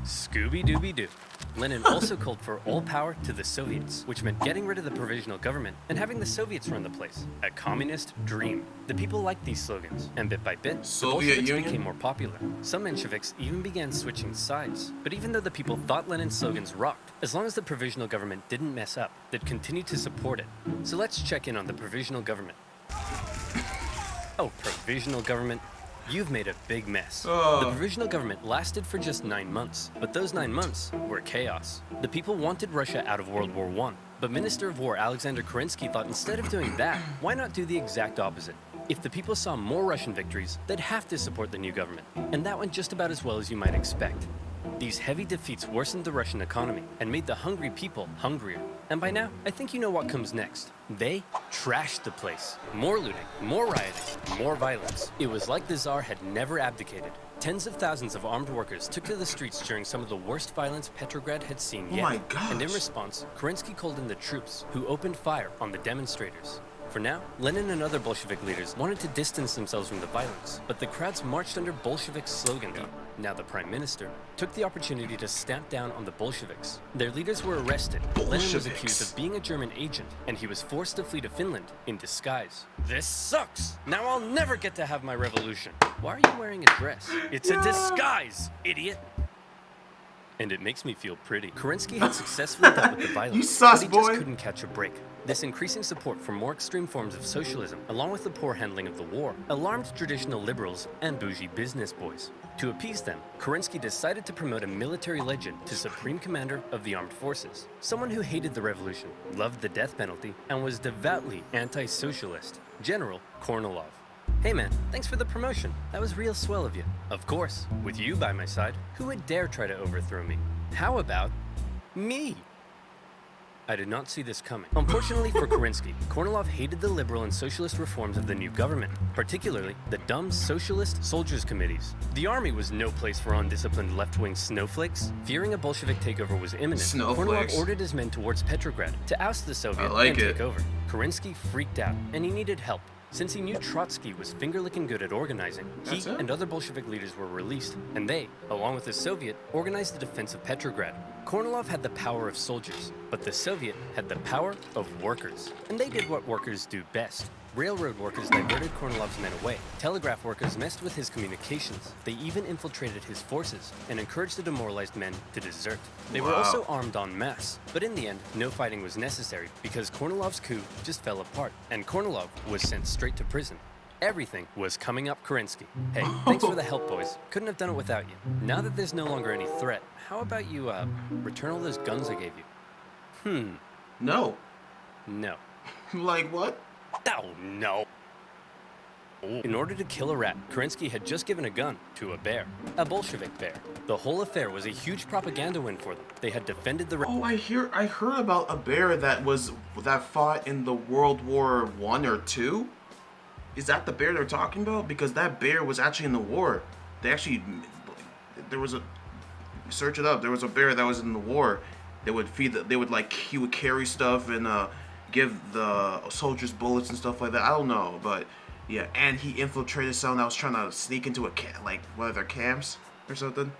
Scooby-Dooby-Doo. Lenin also called for all power to the Soviets, which meant getting rid of the provisional government and having the Soviets run the place. A communist dream. The people liked these slogans, and bit by bit, Soviet the Bolsheviks Union? became more popular. Some Mensheviks even began switching sides. But even though the people thought Lenin's slogans rocked, as long as the provisional government didn't mess up, they'd continue to support it. So let's check in on the provisional government. Oh, provisional government. You've made a big mess. The provisional government lasted for just 9 months, but those 9 months were chaos. The people wanted Russia out of World War I, but Minister of War Alexander Kerensky thought instead of doing that, why not do the exact opposite? If the people saw more Russian victories, they'd have to support the new government, and that went just about as well as you might expect. These heavy defeats worsened the Russian economy and made the hungry people hungrier. And by now, I think you know what comes next. They trashed the place. More looting, more rioting, more violence. It was like the Tsar had never abdicated. Tens of thousands of armed workers took to the streets during some of the worst violence Petrograd had seen yet. Oh my gosh. And in response, Kerensky called in the troops, who opened fire on the demonstrators. For now, Lenin and other Bolshevik leaders wanted to distance themselves from the violence, but the crowds marched under Bolshevik slogans. Now the Prime Minister took the opportunity to stamp down on the Bolsheviks. Their leaders were arrested. Lenin was accused of being a German agent, and he was forced to flee to Finland in disguise. This sucks! Now I'll never get to have my revolution. Why are you wearing a dress? It's a disguise, idiot! And it makes me feel pretty. Kerensky had successfully dealt with the violence, You sus, but he just boy. couldn't catch a break. This increasing support for more extreme forms of socialism, along with the poor handling of the war, alarmed traditional liberals and bougie business boys. To appease them, Kerensky decided to promote a military legend to Supreme Commander of the Armed Forces, someone who hated the revolution, loved the death penalty, and was devoutly anti-socialist, General Kornilov. Hey man, thanks for the promotion. That was real swell of you. Of course, with you by my side, who would dare try to overthrow me? How about me? I did not see this coming. Unfortunately for Kerensky, Kornilov hated the liberal and socialist reforms of the new government, particularly the dumb socialist soldiers' committees. The army was no place for undisciplined left-wing snowflakes. Fearing a Bolshevik takeover was imminent, Kornilov ordered his men towards Petrograd to oust the Soviet and take over. Kerensky freaked out, and he needed help. Since he knew Trotsky was finger-licking good at organizing, he and other Bolshevik leaders were released, and they, along with the Soviet, organized the defense of Petrograd. Kornilov had the power of soldiers, but the Soviet had the power of workers. And they did what workers do best. Railroad workers diverted Kornilov's men away. Telegraph workers messed with his communications. They even infiltrated his forces and encouraged the demoralized men to desert. They were also armed en masse, but in the end, no fighting was necessary because Kornilov's coup just fell apart, and Kornilov was sent straight to prison. Everything was coming up Kerensky. Hey, thanks for the help, boys. Couldn't have done it without you. Now that there's no longer any threat, how about you, return all those guns I gave you? No. No. Like what? Oh, no. In order to kill a rat, Kerensky had just given a gun to a bear, a Bolshevik bear. The whole affair was a huge propaganda win for them. They had defended the rat. Oh, I heard about a bear that fought in the World War I or II. Is that the bear they're talking about? Because that bear was actually in the war. Search it up. There was a bear that was in the war. He would carry stuff and give the soldiers bullets and stuff like that. I don't know, but yeah. And he infiltrated someone that was trying to sneak into one of their camps or something.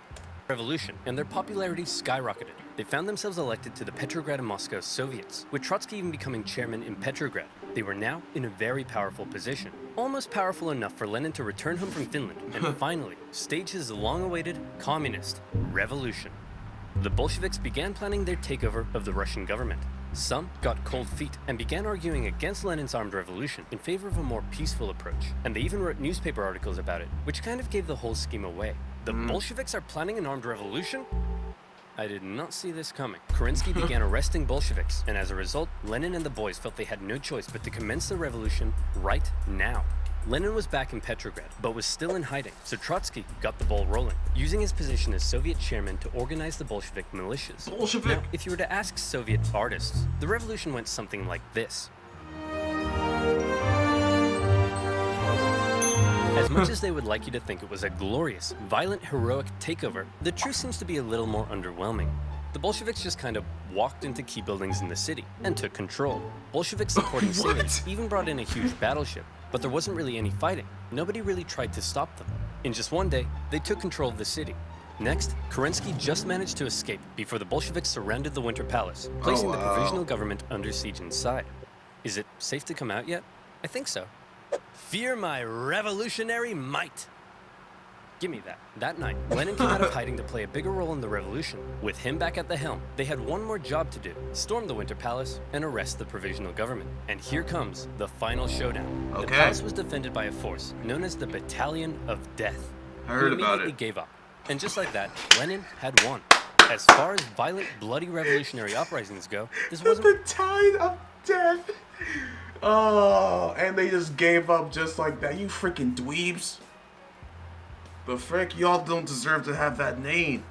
Revolution, and their popularity skyrocketed. They found themselves elected to the Petrograd and Moscow Soviets, with Trotsky even becoming chairman in Petrograd. They were now in a very powerful position, almost powerful enough for Lenin to return home from Finland and finally stage his long-awaited communist revolution. The Bolsheviks began planning their takeover of the Russian government. Some got cold feet and began arguing against Lenin's armed revolution in favor of a more peaceful approach, and they even wrote newspaper articles about it, which kind of gave the whole scheme away. The Bolsheviks are planning an armed revolution? I did not see this coming. Kerensky began arresting Bolsheviks, and as a result, Lenin and the boys felt they had no choice but to commence the revolution right now. Lenin was back in Petrograd, but was still in hiding, so Trotsky got the ball rolling, using his position as Soviet chairman to organize the Bolshevik militias. Now, if you were to ask Soviet artists, the revolution went something like this. As much as they would like you to think it was a glorious, violent, heroic takeover, the truth seems to be a little more underwhelming. The Bolsheviks just kind of walked into key buildings in the city and took control. Bolshevik supporting civilians even brought in a huge battleship, but there wasn't really any fighting. Nobody really tried to stop them. In just one day, they took control of the city. Next, Kerensky just managed to escape before the Bolsheviks surrounded the Winter Palace, placing the provisional government under siege inside. Is it safe to come out yet? I think so. Fear my revolutionary might. Give me that. That night, Lenin came out of hiding to play a bigger role in the revolution. With him back at the helm, they had one more job to do: storm the Winter Palace and arrest the provisional government. And here comes the final showdown. The palace was defended by a force known as the Battalion of Death. I heard about it. Immediately gave up. And just like that, Lenin had won. As far as violent, bloody revolutionary uprisings go, this wasn't the Battalion of Death. Oh, and they just gave up just like that. You freaking dweebs. The frick, y'all don't deserve to have that name.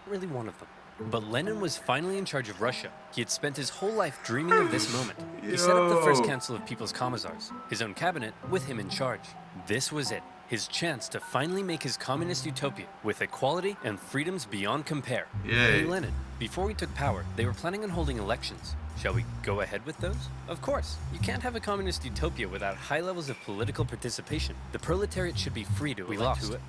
really one of them. But Lenin was finally in charge of Russia. He had spent his whole life dreaming of this moment. He set up the first Council of People's Commissars, his own cabinet, with him in charge. This was it, his chance to finally make his communist utopia with equality and freedoms beyond compare. Yay. Hey Lenin, before we took power, they were planning on holding elections. Shall we go ahead with those? Of course. You can't have a communist utopia without high levels of political participation. The proletariat should be free to elect who it.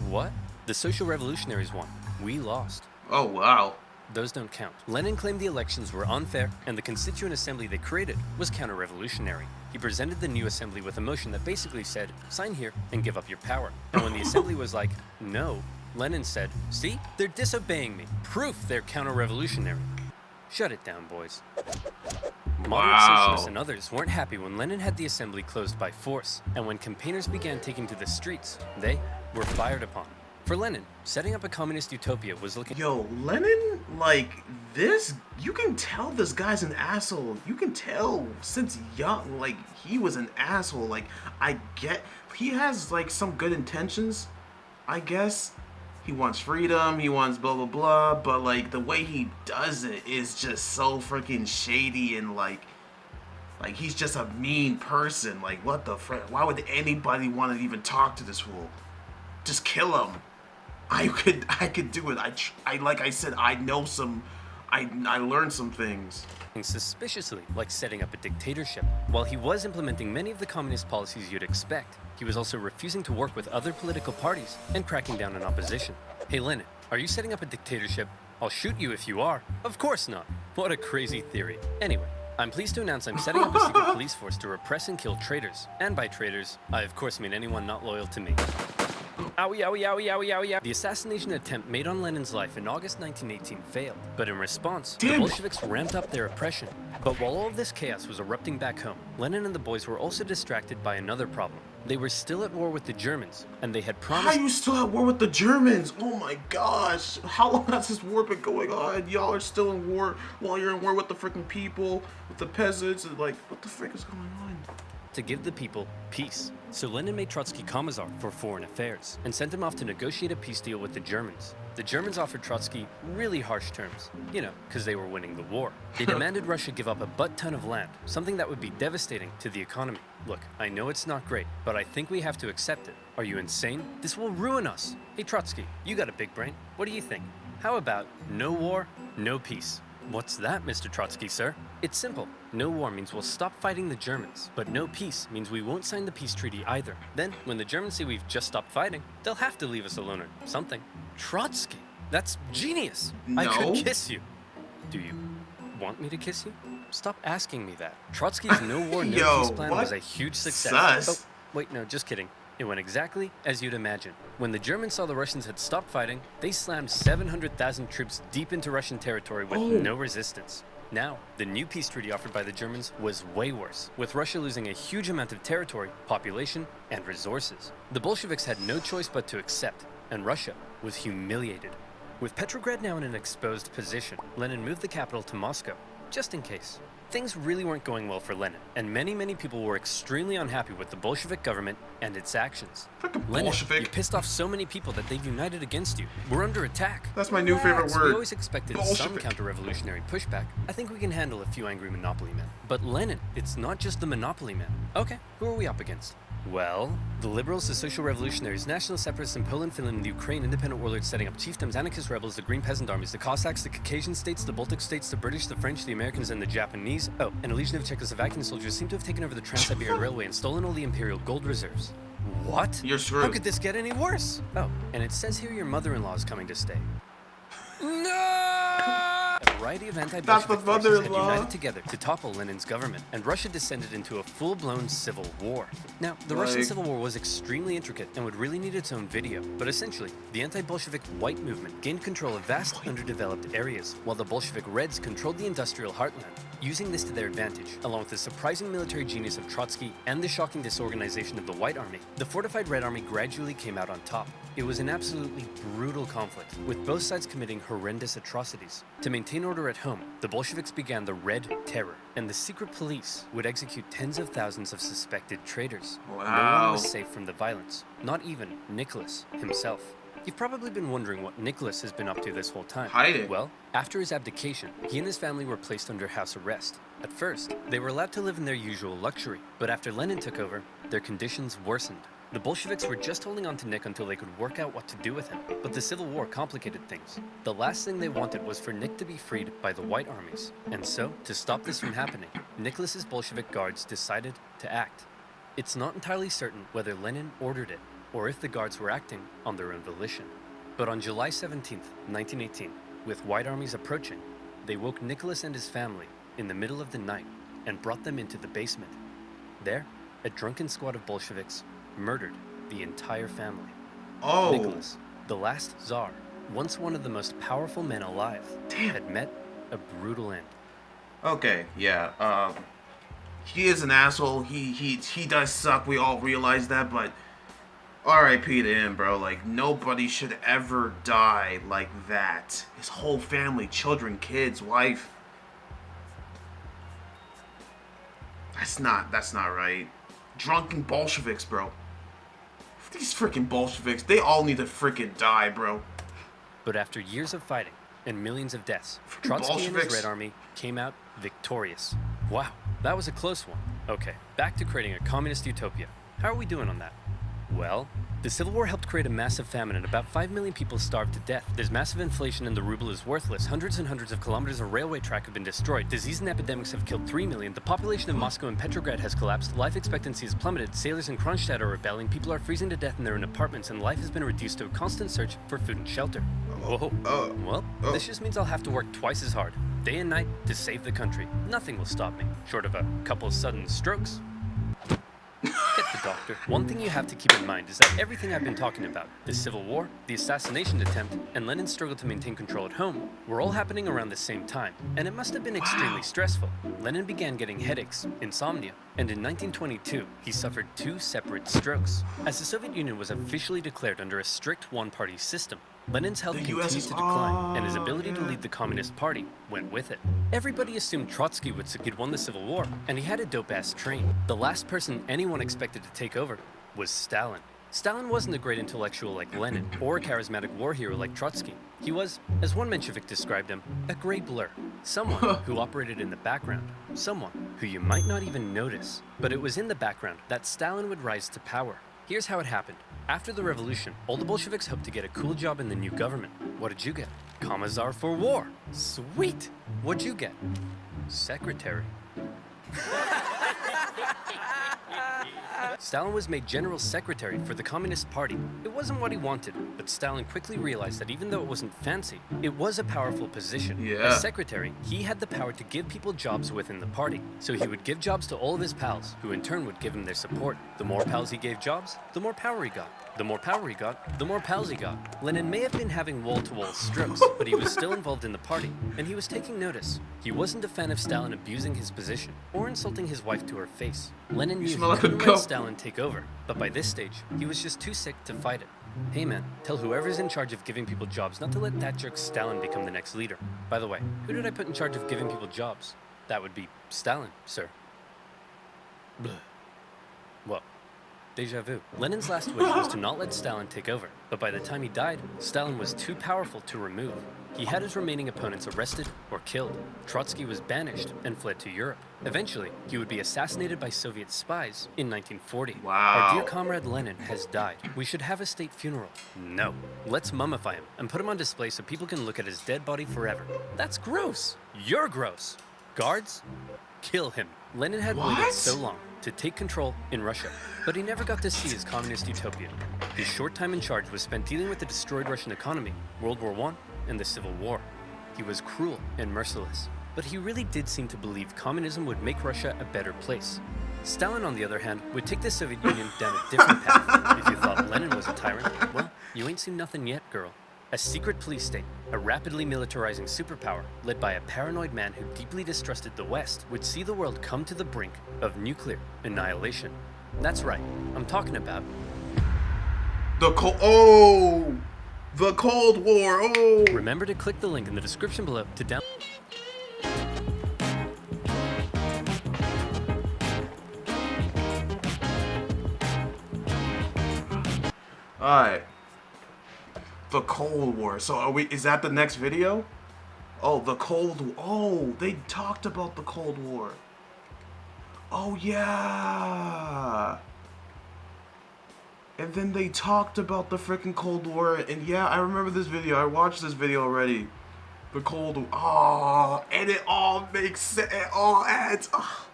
What? The social revolutionaries won. We lost. Oh, wow. Those don't count. Lenin claimed the elections were unfair, and the Constituent Assembly they created was counter-revolutionary. He presented the new assembly with a motion that basically said, sign here and give up your power. And when the assembly was like, no, Lenin said, see, they're disobeying me. Proof they're counter-revolutionary. Shut it down, boys. Moderate socialists and others weren't happy when Lenin had the assembly closed by force, and when campaigners began taking to the streets, they were fired upon. For Lenin, setting up a communist utopia was looking— Yo, Lenin, like, this, you can tell this guy's an asshole. You can tell since young, like, he was an asshole. Like, I get, he has, like, some good intentions, I guess. He wants freedom, he wants blah, blah, blah, but, like, the way he does it is just so freaking shady and, like, he's just a mean person. Like, what the frick? Why would anybody want to even talk to this fool? Just kill him. I could do it. I like I said, I know some, I learned some things. Suspiciously, like setting up a dictatorship. While he was implementing many of the communist policies you'd expect, he was also refusing to work with other political parties and cracking down on opposition. Hey Lenin, are you setting up a dictatorship? I'll shoot you if you are. Of course not. What a crazy theory. Anyway, I'm pleased to announce I'm setting up a secret police force to repress and kill traitors. And by traitors, I of course mean anyone not loyal to me. Owie, owie, owie, owie, owie. The assassination attempt made on Lenin's life in August 1918 failed, but in response, the Bolsheviks ramped up their oppression. But while all of this chaos was erupting back home, Lenin and the boys were also distracted by another problem. They were still at war with the Germans, and they had promised— How are you still at war with the Germans? Oh my gosh. How long has this war been going on? Y'all are still in war while you're in war with the freaking people, with the peasants, and like, what the frick is going on? to give the people peace. So Lenin made Trotsky Commissar for Foreign Affairs and sent him off to negotiate a peace deal with the Germans. The Germans offered Trotsky really harsh terms, you know, because they were winning the war. They demanded Russia give up a butt-ton of land, something that would be devastating to the economy. Look, I know it's not great, but I think we have to accept it. Are you insane? This will ruin us. Hey Trotsky, you got a big brain. What do you think? How about no war, no peace? What's that, Mr. Trotsky, sir? It's simple. No war means we'll stop fighting the Germans, but no peace means we won't sign the peace treaty either. Then, when the Germans say we've just stopped fighting, they'll have to leave us alone or something. Trotsky, that's genius. No. I could kiss you. Do you want me to kiss you? Stop asking me that. Trotsky's no war, no peace plan was a huge success. Sus. Oh, wait, no, just kidding. It went exactly as you'd imagine. When the Germans saw the Russians had stopped fighting, they slammed 700,000 troops deep into Russian territory with no resistance. Now, the new peace treaty offered by the Germans was way worse, with Russia losing a huge amount of territory, population, and resources. The Bolsheviks had no choice but to accept, and Russia was humiliated. With Petrograd now in an exposed position, Lenin moved the capital to Moscow, just in case. Things really weren't going well for Lenin, and many people were extremely unhappy with the Bolshevik government and its actions. Frickin' Lenin, Bolshevik. you pissed off so many people that they've united against you. We're under attack. That's my new favorite We word. always expected some Bolshevik. counter-revolutionary pushback. I think we can handle a few angry monopoly men. But Lenin, it's not just the monopoly men. Okay, who are we up against? Well, the liberals, the social revolutionaries, national separatists in Poland, Finland, and the Ukraine, independent warlords setting up chiefdoms, anarchist rebels, the Green Peasant Armies, the Cossacks, the Caucasian states, the Baltic states, the British, the French, the Americans, and the Japanese. Oh, and a legion of Czechoslovakian soldiers seem to have taken over the Trans-Siberian Railway and stolen all the imperial gold reserves. What? You're screwed. How could this get any worse? Oh, and it says here your mother-in-law is coming to stay. No! A variety of anti-Bolshevik forces had united together to topple Lenin's government, and Russia descended into a full-blown civil war. Now, the Russian Civil War was extremely intricate and would really need its own video, but essentially, the anti-Bolshevik white movement gained control of vast, underdeveloped areas, while the Bolshevik Reds controlled the industrial heartland. Using this to their advantage, along with the surprising military genius of Trotsky and the shocking disorganization of the White Army, the fortified Red Army gradually came out on top. It was an absolutely brutal conflict, with both sides committing horrendous atrocities. To maintain order at home, the Bolsheviks began the Red Terror, and the secret police would execute tens of thousands of suspected traitors. No one was safe from the violence, not even Nicholas himself. You've probably been wondering what Nicholas has been up to this whole time. Hiding. Well, after his abdication, he and his family were placed under house arrest. At first, they were allowed to live in their usual luxury, but after Lenin took over, their conditions worsened. The Bolsheviks were just holding on to Nick until they could work out what to do with him, but the Civil War complicated things. The last thing they wanted was for Nick to be freed by the White armies, and so, to stop this from happening, Nicholas's Bolshevik guards decided to act. It's not entirely certain whether Lenin ordered it, or if the guards were acting on their own volition. But on July 17, 1918, with White armies approaching, they woke Nicholas and his family in the middle of the night and brought them into the basement. There, a drunken squad of Bolsheviks murdered the entire family. Oh. Nicholas, the last Tsar, once one of the most powerful men alive, had met a brutal end. Okay, yeah. He is an asshole. He does suck. We all realize that, but R.I.P. to him, bro. Like, nobody should ever die like that. His whole family, children, kids, wife. That's not right. Drunken Bolsheviks, bro. These freaking Bolsheviks, they all need to freaking die, bro. But after years of fighting and millions of deaths, Freaking Trotsky and his Bolsheviks. Red Army came out victorious. Wow, that was a close one. Okay, back to creating a communist utopia. How are we doing on that? Well, the Civil War helped create a massive famine and about 5 million people starved to death. There's massive inflation and the ruble is worthless. Hundreds and hundreds of kilometers of railway track have been destroyed. Disease and epidemics have killed 3 million. The population of Moscow and Petrograd has collapsed. Life expectancy has plummeted. Sailors in Kronstadt are rebelling. People are freezing to death in their own apartments and life has been reduced to a constant search for food and shelter. Whoa. Well, this just means I'll have to work twice as hard, day and night, to save the country. Nothing will stop me, short of a couple sudden strokes. Get the doctor. One thing you have to keep in mind is that everything I've been talking about, the Civil War, the assassination attempt, and Lenin's struggle to maintain control at home, were all happening around the same time, and it must have been extremely stressful. Lenin began getting headaches, insomnia, and in 1922, he suffered 2 separate strokes. As the Soviet Union was officially declared under a strict one-party system, Lenin's health The continued USSR, to decline, and his ability to lead the Communist Party went with it. Everybody assumed Trotsky would succeed, won the Civil War, and he had a dope-ass train. The last person anyone expected to take over was Stalin. Stalin wasn't a great intellectual like Lenin, or a charismatic war hero like Trotsky. He was, as one Menshevik described him, a gray blur. Someone who operated in the background. Someone who you might not even notice. But it was in the background that Stalin would rise to power. Here's how it happened. After the revolution, all the Bolsheviks hoped to get a cool job in the new government. What did you get? Commissar for War. Sweet! What'd you get? Secretary. Stalin was made general secretary for the Communist Party. It wasn't what he wanted, but Stalin quickly realized that even though it wasn't fancy, it was a powerful position. Yeah. As secretary, he had the power to give people jobs within the party. So he would give jobs to all of his pals, who in turn would give him their support. The more pals he gave jobs, the more power he got. The more power he got, the more pals he got. Lenin may have been having wall-to-wall strokes, but he was still involved in the party, and he was taking notice. He wasn't a fan of Stalin abusing his position, or insulting his wife to her face. Lenin knew he smell like a couldn't goat. let Stalin take over, but by this stage, he was just too sick to fight it. Hey man, tell whoever's in charge of giving people jobs not to let that jerk Stalin become the next leader. By the way, who did I put in charge of giving people jobs? That would be Stalin, sir. Blah. Whoa. Deja vu. Lenin's last wish was to not let Stalin take over, but by the time he died, Stalin was too powerful to remove. He had his remaining opponents arrested or killed. Trotsky was banished and fled to Europe. Eventually, he would be assassinated by Soviet spies in 1940. Wow. Our dear comrade Lenin has died. We should have a state funeral. No. Let's mummify him and put him on display so people can look at his dead body forever. That's gross. You're gross. Guards, kill him. Lenin had waited What? so long to take control in Russia, but he never got to see his communist utopia. His short time in charge was spent dealing with the destroyed Russian economy, World War I, and the Civil War. He was cruel and merciless, but he really did seem to believe communism would make Russia a better place. Stalin, on the other hand, would take the Soviet Union down a different path. If you thought Lenin was a tyrant, well, you ain't seen nothing yet, girl. A secret police state, a rapidly militarizing superpower led by a paranoid man who deeply distrusted the West, would see the world come to the brink of nuclear annihilation. That's right, I'm talking about The Cold War. Oh. Remember to click the link in the description below to download. Alright. The Cold War. So are we, is that the next video? Oh, the Cold War. Oh, they talked about the Cold War. Oh, yeah. And then they talked about the freaking Cold War, and yeah, I remember this video. I watched this video already. The Cold War. Oh, and it all makes sense. It all adds. Oh,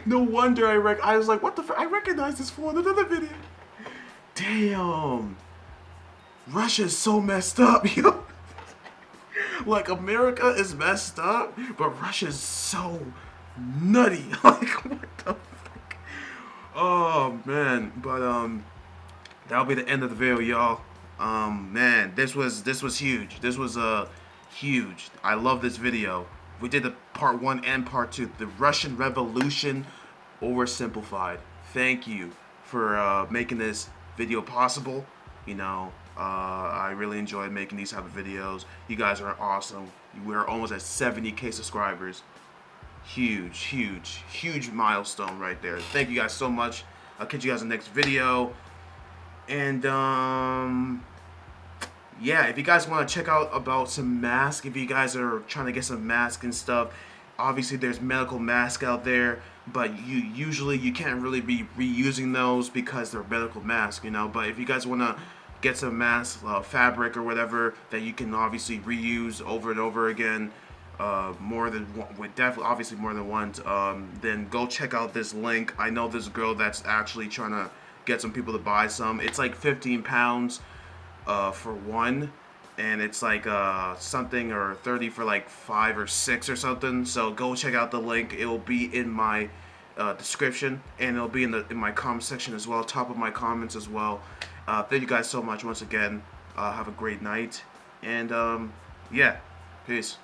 no wonder I was like, what the I recognize this from another video. Damn. Russia's so messed up, yo. Like, America is messed up, but Russia's so nutty. Like, what the fuck? Oh, man. But, that'll be the end of the video, y'all. Man, this was huge. This was huge. I love this video. We did the part 1 and part 2. The Russian Revolution oversimplified. Thank you for making this video possible. You know, I really enjoyed making these type of videos. You guys are awesome. We're almost at 70K subscribers. Huge, huge, huge milestone right there. Thank you guys so much. I'll catch you guys in the next video. And yeah, if you guys want to check out about some masks, if you guys are trying to get some masks and stuff, obviously there's medical masks out there, but you can't really be reusing those because they're medical masks, you know. But if you guys want to get some masks, fabric or whatever that you can obviously reuse over and over again, more than one, definitely obviously more than once, then go check out this link. I know this girl that's actually trying to get some people to buy some. It's like 15 pounds for one, and it's like something, or 30 for like 5 or 6 or something. So go check out the link. It will be in my description, and it'll be in my comment section as well, top of my comments as well. Thank you guys so much once again. Have a great night, and yeah, peace.